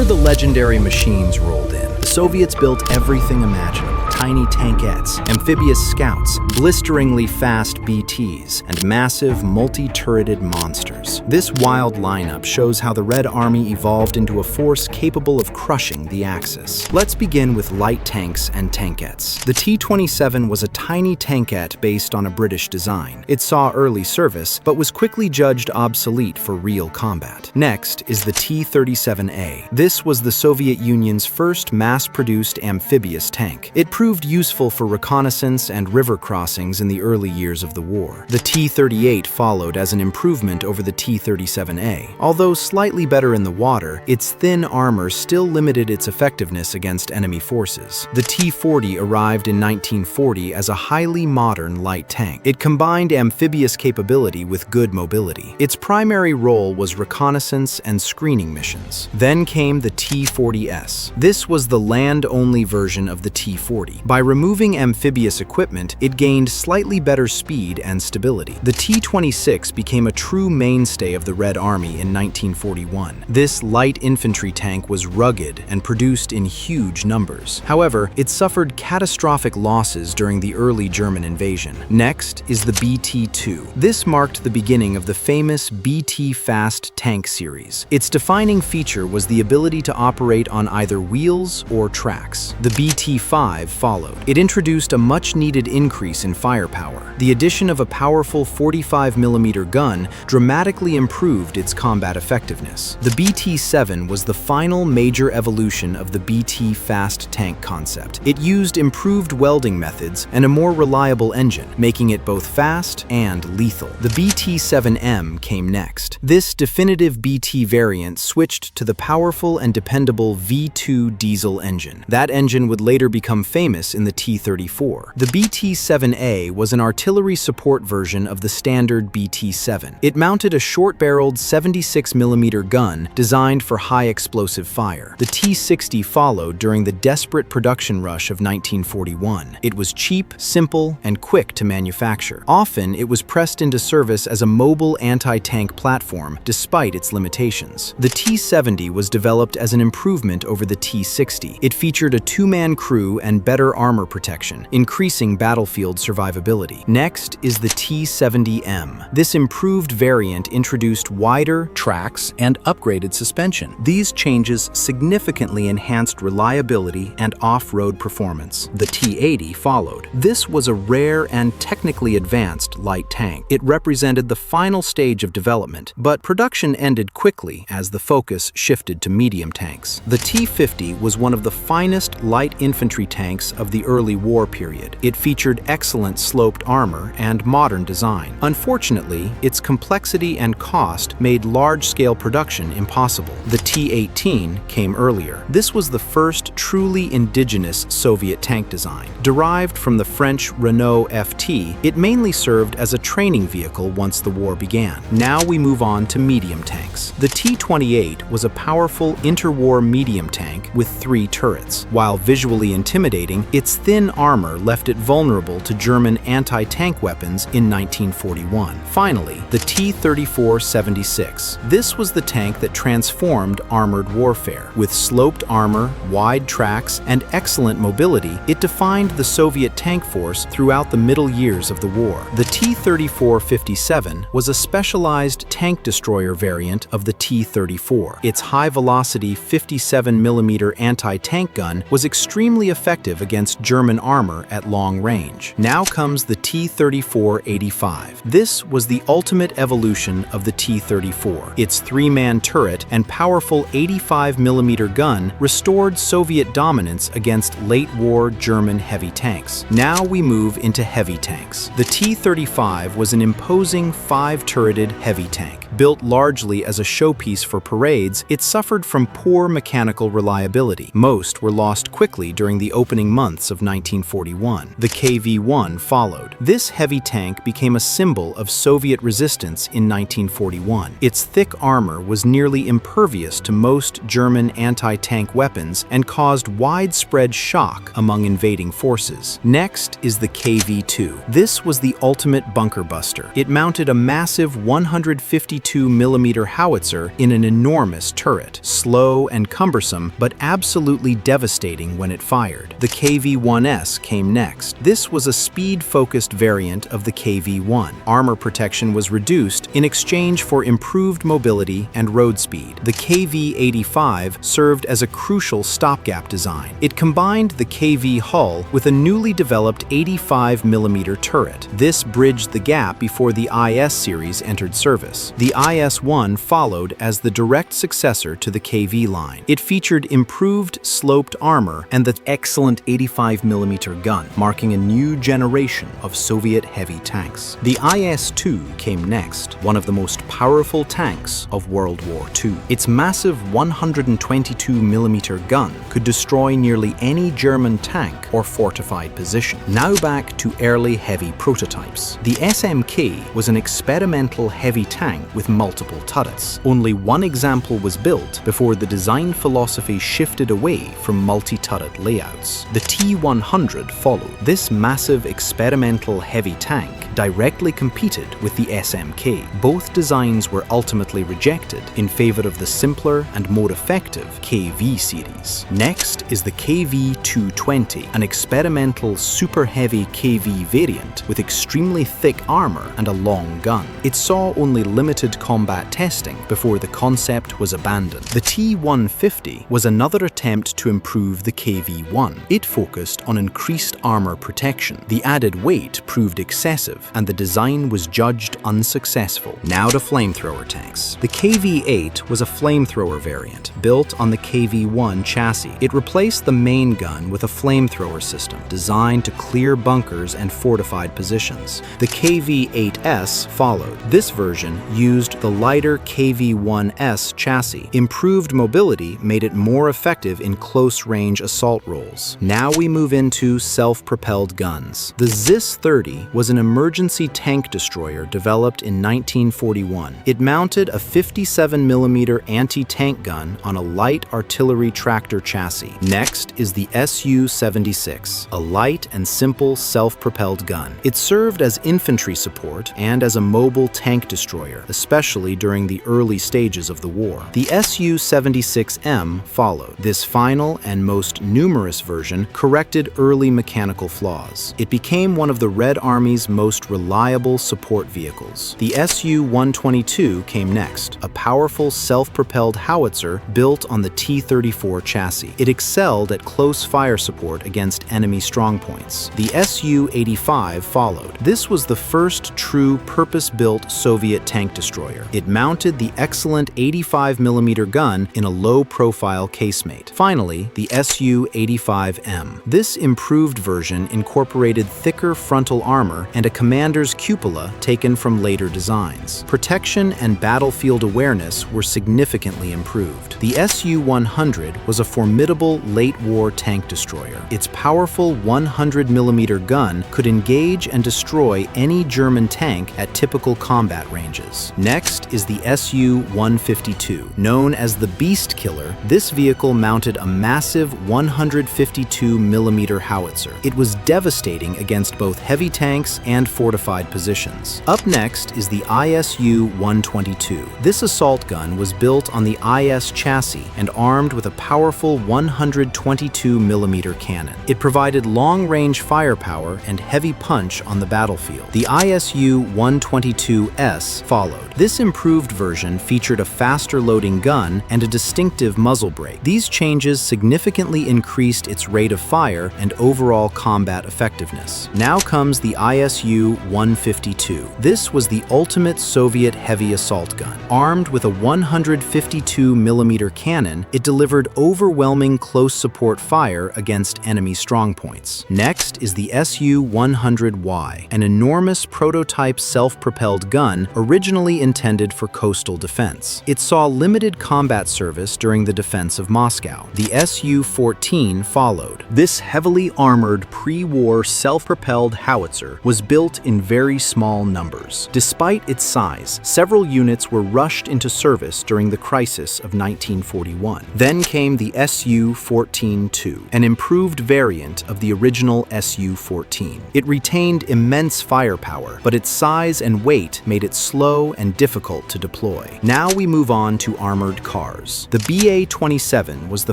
Before the legendary machines rolled in, the Soviets built everything imaginable. Tiny tankettes, amphibious scouts, blisteringly fast BTs, and massive multi-turreted monsters. This wild lineup shows how the Red Army evolved into a force capable of crushing the Axis. Let's begin with light tanks and tankettes. The T-27 was a tiny tankette based on a British design. It saw early service, but was quickly judged obsolete for real combat. Next is the T-37A. This was the Soviet Union's first mass-produced amphibious tank. It proved useful for reconnaissance and river crossings in the early years of the war. The T-38 followed as an improvement over the T-37A. Although slightly better in the water, its thin armor still limited its effectiveness against enemy forces. The T-40 arrived in 1940 as a highly modern light tank. It combined amphibious capability with good mobility. Its primary role was reconnaissance and screening missions. Then came the T-40s. This was the land-only version of the T-40. By removing amphibious equipment, it gained slightly better speed and stability. The T-26 became a true mainstay of the Red Army in 1941. This light infantry tank was rugged and produced in huge numbers. However, it suffered catastrophic losses during the early German invasion. Next is the BT-2. This marked the beginning of the famous BT Fast tank series. Its defining feature was the ability to operate on either wheels or tracks. The BT-5 followed. It introduced a much-needed increase in firepower. The addition of a powerful 45mm gun dramatically improved its combat effectiveness. The BT-7 was the final major evolution of the BT Fast tank concept. It used improved welding methods and a more reliable engine, making it both fast and lethal. The BT-7M came next. This definitive BT variant switched to the powerful and dependable V2 diesel engine. That engine would later become famous in the T-34. The BT-7A was an artillery support version of the standard BT-7. It mounted a short-barreled 76mm gun designed for high explosive fire. The T-60 followed during the desperate production rush of 1941. It was cheap, simple, and quick to manufacture. Often, it was pressed into service as a mobile anti-tank platform despite its limitations. The T-70 was developed as an improvement over the T-60. It featured a two-man crew and better armor protection, increasing battlefield survivability. Next is the T-70M. This improved variant introduced wider tracks and upgraded suspension. These changes significantly enhanced reliability and off-road performance. The T-80 followed. This was a rare and technically advanced light tank. It represented the final stage of development, but production ended quickly as the focus shifted to medium tanks. The T-50 was one of the finest light infantry tanks of the early war period. It featured excellent sloped armor and modern design. Unfortunately, its complexity and cost made large-scale production impossible. The T-18 came earlier. This was the first truly indigenous Soviet tank design. Derived from the French Renault FT, it mainly served as a training vehicle once the war began. Now we move on to medium tanks. The T-28 was a powerful interwar medium tank with 3 turrets. While visually intimidating, its thin armor left it vulnerable to German anti-tank weapons in 1941. Finally, the T-34-76. This was the tank that transformed armored warfare. With sloped armor, wide tracks, and excellent mobility, it defined the Soviet tank force throughout the middle years of the war. The T-34-57 was a specialized tank destroyer variant of the T-34. Its high-velocity 57mm anti-tank gun was extremely effective against German armor at long range. Now comes the T-34-85. This was the ultimate evolution of the T-34. Its 3-man turret and powerful 85mm gun restored Soviet dominance against late-war German heavy tanks. Now we move into heavy tanks. The T-35 was an imposing 5-turreted heavy tank. Built largely as a showpiece for parades, it suffered from poor mechanical reliability. Most were lost quickly during the opening months months of 1941. The KV-1 followed. This heavy tank became a symbol of Soviet resistance in 1941. Its thick armor was nearly impervious to most German anti-tank weapons and caused widespread shock among invading forces. Next is the KV-2. This was the ultimate bunker buster. It mounted a massive 152mm howitzer in an enormous turret, slow and cumbersome, but absolutely devastating when it fired. The KV-1S came next. This was a speed-focused variant of the KV-1. Armor protection was reduced in exchange for improved mobility and road speed. The KV-85 served as a crucial stopgap design. It combined the KV hull with a newly developed 85mm turret. This bridged the gap before the IS series entered service. The IS-1 followed as the direct successor to the KV line. It featured improved sloped armor and the excellent 85mm gun, marking a new generation of Soviet heavy tanks. The IS-2 came next, one of the most powerful tanks of World War II. Its massive 122mm gun could destroy nearly any German tank or fortified position. Now back to early heavy prototypes. The SMK was an experimental heavy tank with multiple turrets. Only one example was built before the design philosophy shifted away from multi-turret layouts. The T-100 followed. This massive experimental heavy tank directly competed with the SMK. Both designs were ultimately rejected in favor of the simpler and more effective KV series. Next is the KV-220, an experimental super heavy KV variant with extremely thick armor and a long gun. It saw only limited combat testing before the concept was abandoned. The T-150 was another attempt to improve the KV-1. It focused on increased armor protection. The added weight proved excessive, and the design was judged unsuccessful. Now to flamethrower tanks. The KV-8 was a flamethrower variant built on the KV-1 chassis. It replaced the main gun with a flamethrower system designed to clear bunkers and fortified positions. The KV-8S followed. This version used the lighter KV-1S chassis. Improved mobility made it more effective in close-range assault roles. Now we move into self-propelled guns. The ZIS-30 was an emergency tank destroyer developed in 1941. It mounted a 57mm anti-tank gun on a light artillery tractor chassis. Next is the Su-76, a light and simple self-propelled gun. It served as infantry support and as a mobile tank destroyer, especially during the early stages of the war. The Su-76M followed. This final and most numerous version corrected early mechanical flaws. It became one of the Red Army's most reliable support vehicles. The Su-122 came next, a powerful self-propelled howitzer built on the T-34 chassis. It excelled at close fire support against enemy strongpoints. The Su-85 followed. This was the first true purpose-built Soviet tank destroyer. It mounted the excellent 85mm gun in a low-profile casemate. Finally, the Su-85M. This improved version incorporated thicker frontal armor and a commander's cupola taken from later designs. Protection and battlefield awareness were significantly improved. The Su-100 was a formidable late-war tank destroyer. Its powerful 100mm gun could engage and destroy any German tank at typical combat ranges. Next is the Su-152. Known as the Beast Killer, this vehicle mounted a massive 152mm howitzer. It was devastating against both heavy tanks and fortified positions. Up next is the ISU-122. This assault gun was built on the IS chassis and armed with a powerful 122mm cannon. It provided long-range firepower and heavy punch on the battlefield. The ISU-122S followed. This improved version featured a faster-loading gun and a distinctive muzzle brake. These changes significantly increased its rate of fire and overall combat effectiveness. Now comes the ISU-152. This was the ultimate Soviet heavy assault gun. Armed with a 152mm cannon, it delivered overwhelming close support fire against enemy strongpoints. Next is the Su-100Y, an enormous prototype self-propelled gun originally intended for coastal defense. It saw limited combat service during the defense of Moscow. The Su-14 followed. This heavily armored pre-war self-propelled howitzer was built in very small numbers. Despite its size, several units were rushed into service during the crisis of 1941. Then came the Su-14-2, an improved variant of the original Su-14. It retained immense firepower, but its size and weight made it slow and difficult to deploy. Now we move on to armored cars. The BA-27 was the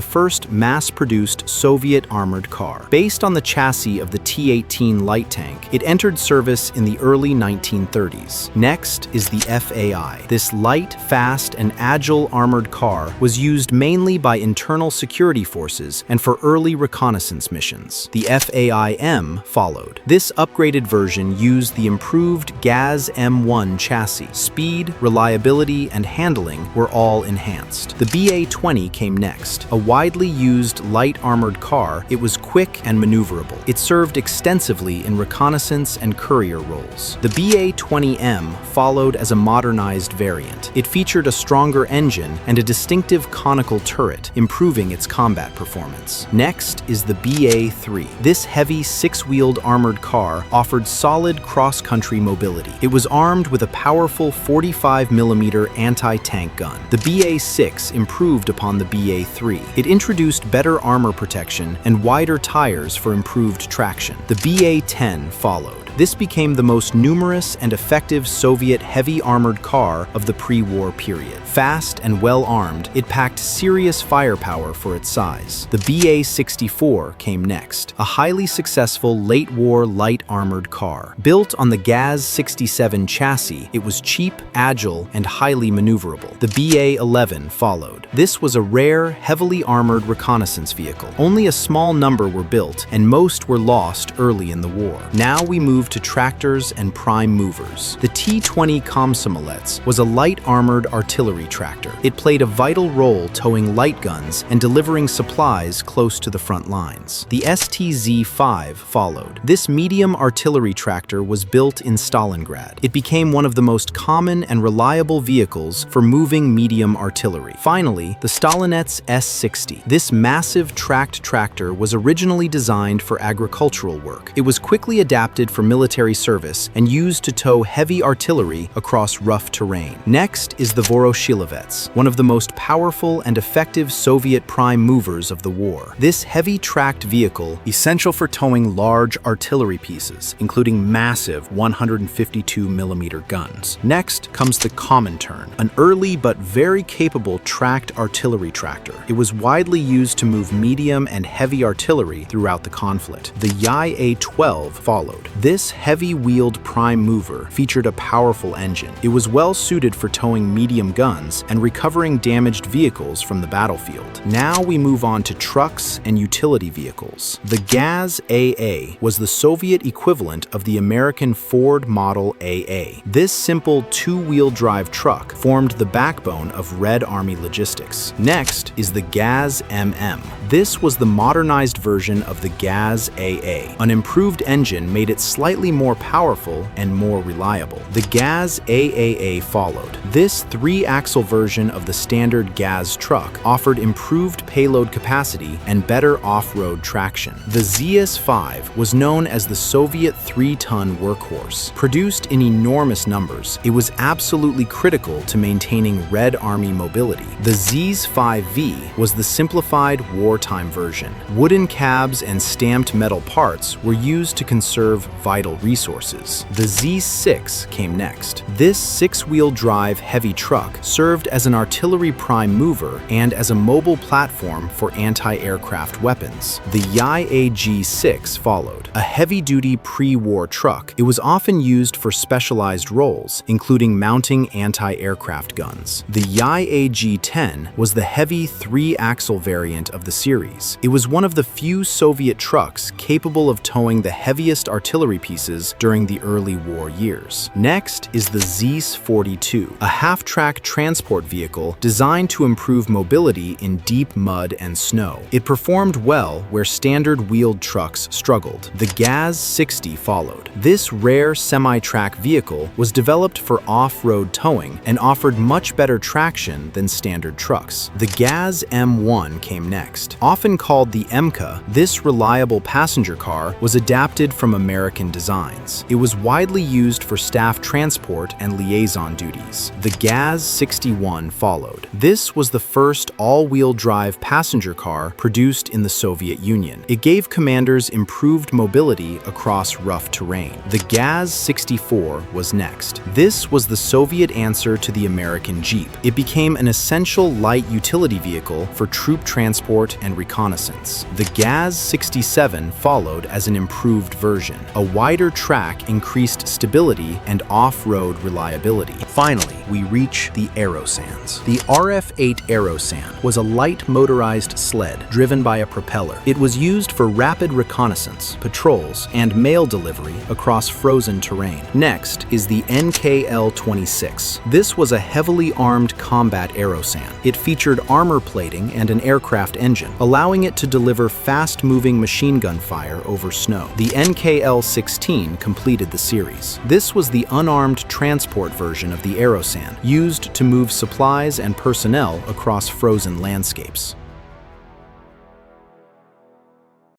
first mass-produced Soviet armored car. Based on the chassis of the T-18 light tank, it entered service in the early 1930s. Next is the FAI. This light, fast, and agile armored car was used mainly by internal security forces and for early reconnaissance missions. The FAI-M followed. This upgraded version used the improved GAZ M1 chassis. Speed, reliability, and handling were all enhanced. The BA-20 came next. A widely used light armored car, it was quick and maneuverable. It served extensively in reconnaissance and courier roles. The BA-20M followed as a modernized variant. It featured a stronger engine and a distinctive conical turret, improving its combat performance. Next is the BA-3. This heavy six-wheeled armored car offered solid cross-country mobility. It was armed with a powerful 45mm anti-tank gun. The BA-6 improved upon the BA-3. It introduced better armor protection and wider tires for improved traction. The BA-10 followed. This became the most numerous and effective Soviet heavy armored car of the pre-war period. Fast and well-armed, it packed serious firepower for its size. The BA-64 came next, a highly successful late-war light armored car. Built on the GAZ-67 chassis, it was cheap, agile, and highly maneuverable. The BA-11 followed. This was a rare, heavily armored reconnaissance vehicle. Only a small number were built, and most were lost early in the war. Now we move to tractors and prime movers. The T-20 Komsomolets was a light armored artillery tractor. It played a vital role towing light guns and delivering supplies close to the front lines. The STZ-5 followed. This medium artillery tractor was built in Stalingrad. It became one of the most common and reliable vehicles for moving medium artillery. Finally, the Stalinets S-60. This massive tracked tractor was originally designed for agricultural work. It was quickly adapted for military service and used to tow heavy artillery across rough terrain. Next is the Voroshilovets, one of the most powerful and effective Soviet prime movers of the war. This heavy tracked vehicle, essential for towing large artillery pieces, including massive 152mm guns. Next comes the Comintern, an early but very capable tracked artillery tractor. It was widely used to move medium and heavy artillery throughout the conflict. The YA-12 followed. This heavy-wheeled prime mover featured a powerful engine. It was well suited for towing medium guns and recovering damaged vehicles from the battlefield. Now we move on to trucks and utility vehicles. The GAZ-AA was the Soviet equivalent of the American Ford Model AA. This simple two-wheel drive truck formed the backbone of Red Army logistics. Next is the GAZ-MM. This was the modernized version of the GAZ-AA. An improved engine made it slightly more powerful and more reliable. The GAZ-AAA followed. This three-axle version of the standard GAZ truck offered improved payload capacity and better off-road traction. The ZS-5 was known as the Soviet 3-ton workhorse. Produced in enormous numbers, it was absolutely critical to maintaining Red Army mobility. The ZS-5V was the simplified wartime version. Wooden cabs and stamped metal parts were used to conserve vital resources. The Z6 came next. This six-wheel drive heavy truck served as an artillery prime mover and as a mobile platform for anti-aircraft weapons. The YAG-6 followed. A heavy-duty pre-war truck, it was often used for specialized roles, including mounting anti-aircraft guns. The YAG-10 was the heavy three-axle variant of the series. It was one of the few Soviet trucks capable of towing the heaviest artillery pieces pieces during the early war years. Next is the ZS-42, a half-track transport vehicle designed to improve mobility in deep mud and snow. It performed well where standard wheeled trucks struggled. The GAZ-60 followed. This rare semi-track vehicle was developed for off-road towing and offered much better traction than standard trucks. The GAZ-M1 came next. Often called the MCA, this reliable passenger car was adapted from American designs. It was widely used for staff transport and liaison duties. The GAZ-61 followed. This was the first all-wheel drive passenger car produced in the Soviet Union. It gave commanders improved mobility across rough terrain. The GAZ-64 was next. This was the Soviet answer to the American Jeep. It became an essential light utility vehicle for troop transport and reconnaissance. The GAZ-67 followed as an improved version. A wider track increased stability and off-road reliability. Finally, we reach the Aerosans. The RF-8 Aerosan was a light motorized sled driven by a propeller. It was used for rapid reconnaissance, patrols, and mail delivery across frozen terrain. Next is the NKL-26. This was a heavily armed combat Aerosan. It featured armor plating and an aircraft engine, allowing it to deliver fast-moving machine gun fire over snow. The NKL-16 completed the series. This was the unarmed transport version of the Aerosan, used to move supplies and personnel across frozen landscapes.